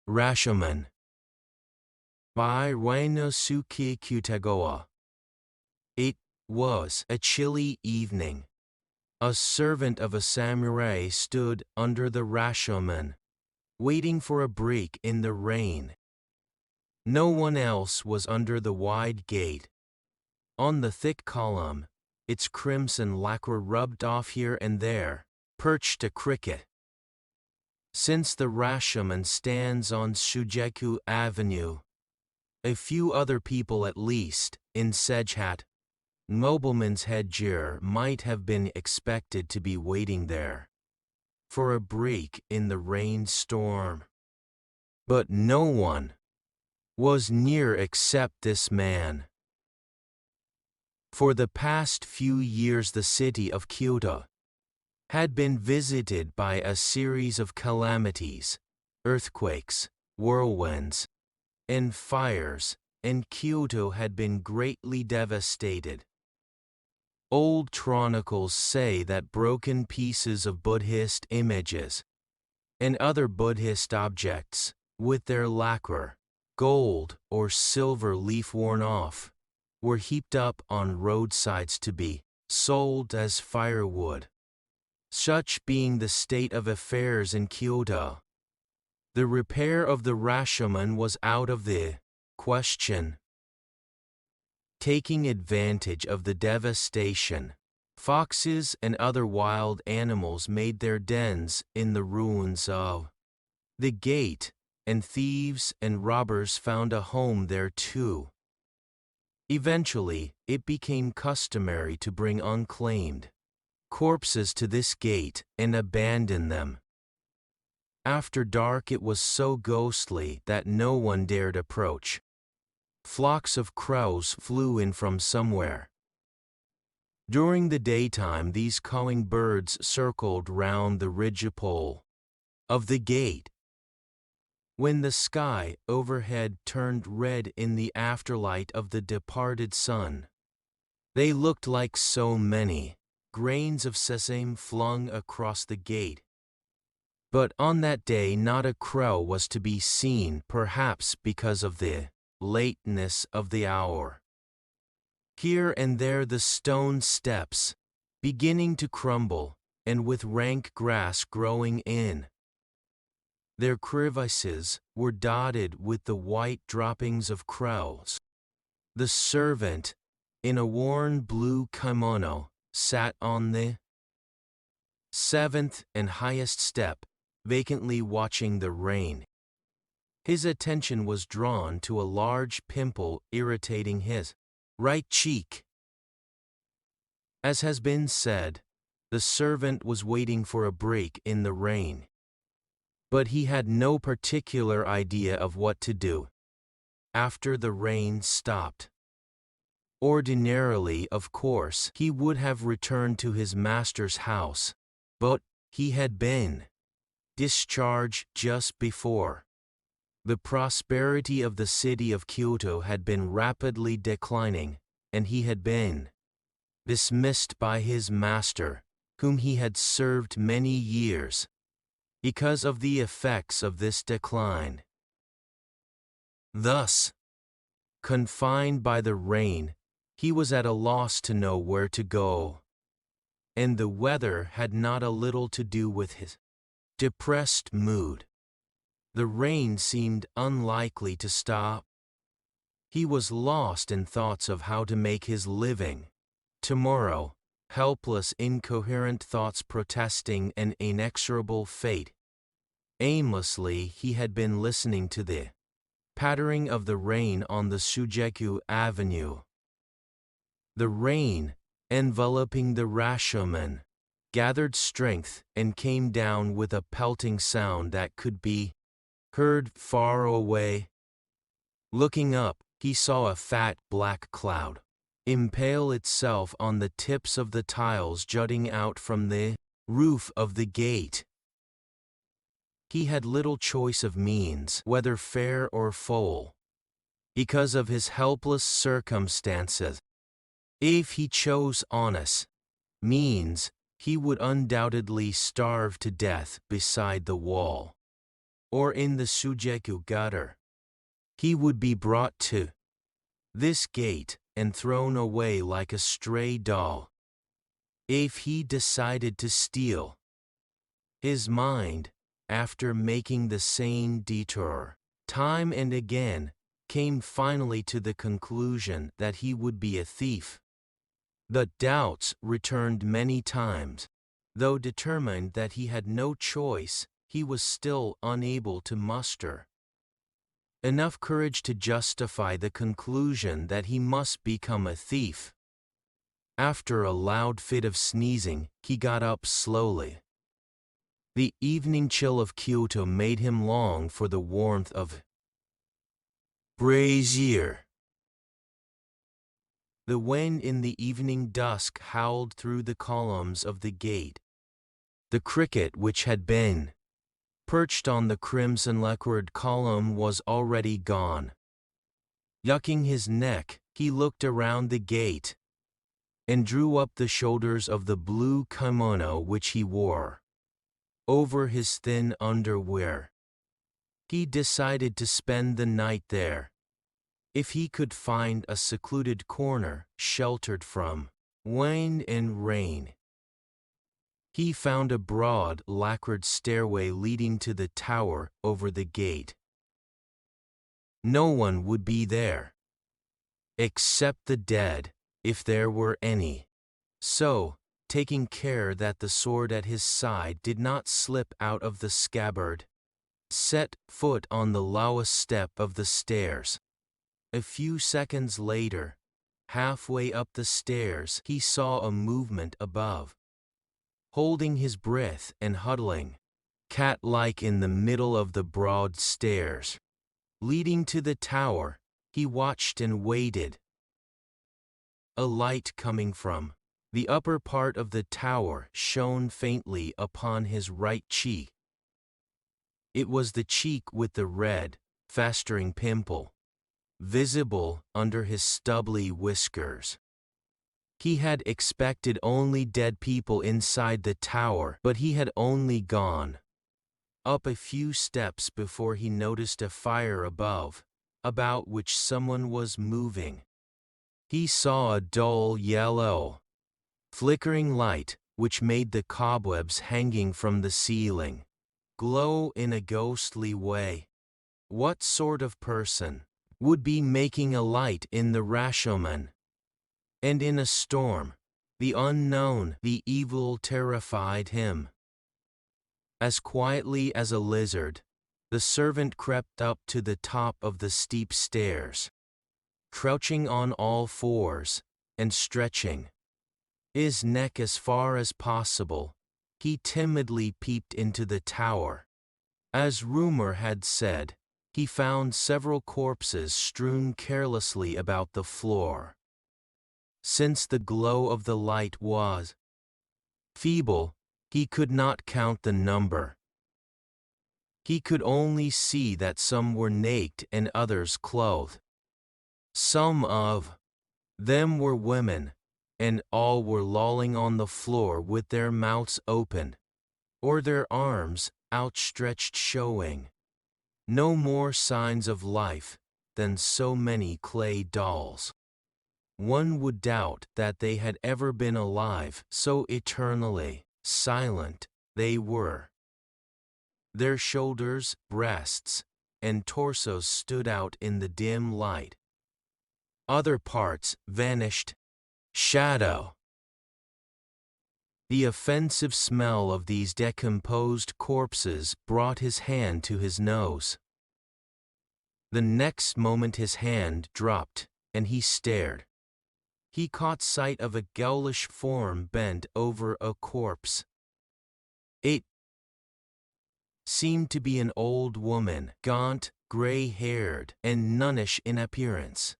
Rashomon by Ryūnosuke Akutagawa. It was a chilly evening. A servant of a samurai stood under the Rashomon, waiting for a break in the rain. No one else was under the wide gate. On the thick column, its crimson lacquer rubbed off here and there, perched a cricket. Since the Rashomon stands on Shujuku Avenue, a few other people at least, in sedge-hat, nobleman's headgear might have been expected to be waiting there for a break in the rainstorm. But no one was near except this man. For the past few years the city of Kyoto had been visited by a series of calamities, earthquakes, whirlwinds, and fires, and Kyoto had been greatly devastated. Old chronicles say that broken pieces of Buddhist images and other Buddhist objects, with their lacquer, gold, or silver leaf worn off, were heaped up on roadsides to be sold as firewood. Such being the state of affairs in Kyoto, the repair of the Rashomon was out of the question. Taking advantage of the devastation, foxes and other wild animals made their dens in the ruins of the gate, and thieves and robbers found a home there too. Eventually, it became customary to bring unclaimed corpses to this gate and abandon them. After dark it was so ghostly that no one dared approach. Flocks of crows flew in from somewhere. During the daytime these cawing birds circled round the ridgepole of the gate. When the sky overhead turned red in the afterlight of the departed sun, they looked like so many grains of sesame flung across the gate. But on that day not a crow was to be seen, perhaps because of the lateness of the hour. Here and there the stone steps, beginning to crumble, and with rank grass growing in their crevices, were dotted with the white droppings of crows. The servant, in a worn blue kimono, sat on the seventh and highest step, vacantly watching the rain. His attention was drawn to a large pimple irritating his right cheek. As has been said, the servant was waiting for a break in the rain. But he had no particular idea of what to do after the rain stopped. Ordinarily, of course, he would have returned to his master's house, but he had been discharged just before. The prosperity of the city of Kyoto had been rapidly declining, and he had been dismissed by his master, whom he had served many years, because of the effects of this decline. Thus, confined by the rain, he was at a loss to know where to go, and the weather had not a little to do with his depressed mood. The rain seemed unlikely to stop. He was lost in thoughts of how to make his living tomorrow, helpless, incoherent thoughts protesting an inexorable fate. Aimlessly he had been listening to the pattering of the rain on the Shujuku Avenue. The rain, enveloping the Rashomon, gathered strength and came down with a pelting sound that could be heard far away. Looking up, he saw a fat black cloud impale itself on the tips of the tiles jutting out from the roof of the gate. He had little choice of means, whether fair or foul, because of his helpless circumstances. If he chose honest means, he would undoubtedly starve to death beside the wall. or in the Sujeku gutter. He would be brought to this gate and thrown away like a stray doll. If he decided to steal, his mind, after making the same detour time and again, came finally to the conclusion that he would be a thief. The doubts returned many times. Though determined that he had no choice, he was still unable to muster enough courage to justify the conclusion that he must become a thief. After a loud fit of sneezing, he got up slowly. The evening chill of Kyoto made him long for the warmth of brazier. The wind in the evening dusk howled through the columns of the gate. The cricket which had been perched on the crimson-lacquered column was already gone. Yucking his neck, he looked around the gate and drew up the shoulders of the blue kimono which he wore over his thin underwear. He decided to spend the night there, if he could find a secluded corner sheltered from wind and rain. He found a broad, lacquered stairway leading to the tower over the gate. No one would be there, except the dead, if there were any. So, taking care that the sword at his side did not slip out of the scabbard, set foot on the lowest step of the stairs. A few seconds later, halfway up the stairs, he saw a movement above. Holding his breath and huddling, cat-like in the middle of the broad stairs leading to the tower, he watched and waited. A light coming from the upper part of the tower shone faintly upon his right cheek. It was the cheek with the red, festering pimple, visible under his stubbly whiskers. He had expected only dead people inside the tower, but he had only gone up a few steps before he noticed a fire above, about which someone was moving. He saw a dull yellow, flickering light, which made the cobwebs hanging from the ceiling glow in a ghostly way. What sort of person would be making a light in the Rashomon? And in a storm, the unknown, the evil terrified him. As quietly as a lizard, the servant crept up to the top of the steep stairs, crouching on all fours, and stretching his neck as far as possible, he timidly peeped into the tower. As rumor had said, he found several corpses strewn carelessly about the floor. Since the glow of the light was feeble, he could not count the number. He could only see that some were naked and others clothed. Some of them were women, and all were lolling on the floor with their mouths open, or their arms outstretched, showing no more signs of life than so many clay dolls. One would doubt that they had ever been alive, so eternally silent they were. Their shoulders, breasts, and torsos stood out in the dim light. Other parts vanished. Shadow. The offensive smell of these decomposed corpses brought his hand to his nose. The next moment his hand dropped, and he stared. He caught sight of a ghoulish form bent over a corpse. It seemed to be an old woman, gaunt, gray-haired, and nunnish in appearance.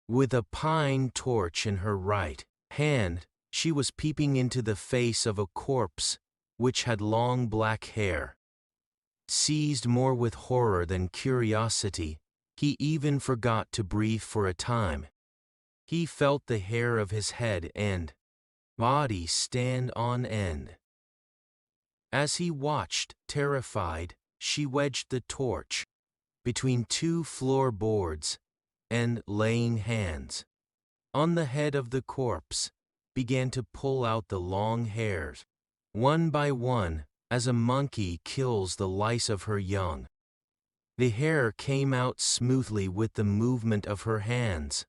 With a pine torch in her right hand, she was peeping into the face of a corpse, which had long black hair. Seized more with horror than curiosity, he even forgot to breathe for a time. He felt the hair of his head and body stand on end. As he watched, terrified, she wedged the torch between two floorboards and, laying hands on the head of the corpse, began to pull out the long hairs, one by one, as a monkey kills the lice of her young. The hair came out smoothly with the movement of her hands.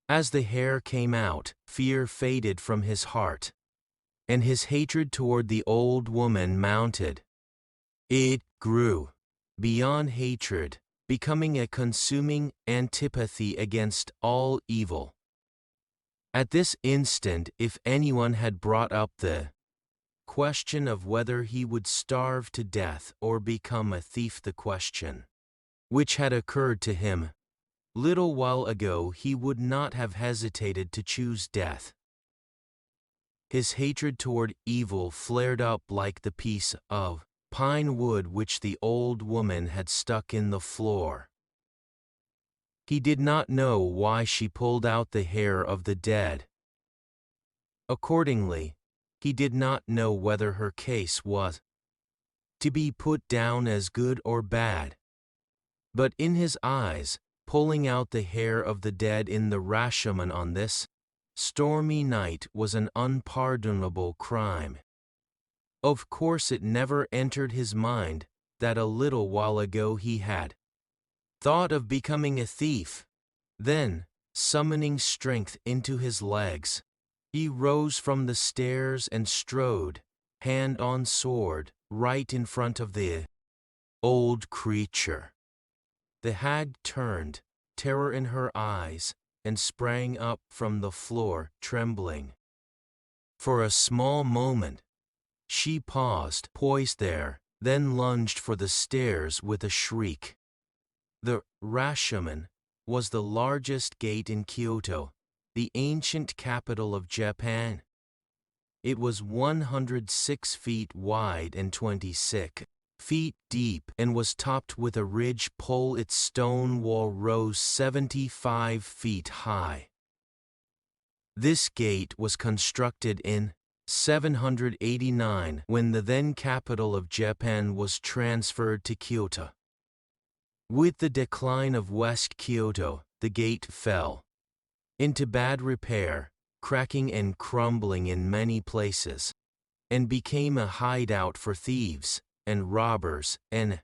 As the hair came out, fear faded from his heart, and his hatred toward the old woman mounted. It grew beyond hatred, becoming a consuming antipathy against all evil. At this instant, if anyone had brought up the question of whether he would starve to death or become a thief, the question which had occurred to him little while ago, he would not have hesitated to choose death. His hatred toward evil flared up like the piece of pine wood which the old woman had stuck in the floor. He did not know why she pulled out the hair of the dead. Accordingly, he did not know whether her case was to be put down as good or bad. But in his eyes, pulling out the hair of the dead in the Rashomon on this stormy night was an unpardonable crime. Of course, it never entered his mind that a little while ago he had thought of becoming a thief. Then, summoning strength into his legs, he rose from the stairs and strode, hand on sword, right in front of the old creature. The hag turned, terror in her eyes, and sprang up from the floor, trembling. For a small moment, she paused, poised there, then lunged for the stairs with a shriek. The Rashomon was the largest gate in Kyoto, the ancient capital of Japan. It was 106 feet wide and 26 feet deep and was topped with a ridge pole. Its stone wall rose 75 feet high. This gate was constructed in 789 when the then capital of Japan was transferred to Kyoto. With the decline of West Kyoto, the gate fell into bad repair, cracking and crumbling in many places, and became a hideout for thieves and robbers, and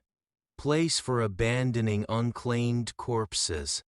place for abandoning unclaimed corpses.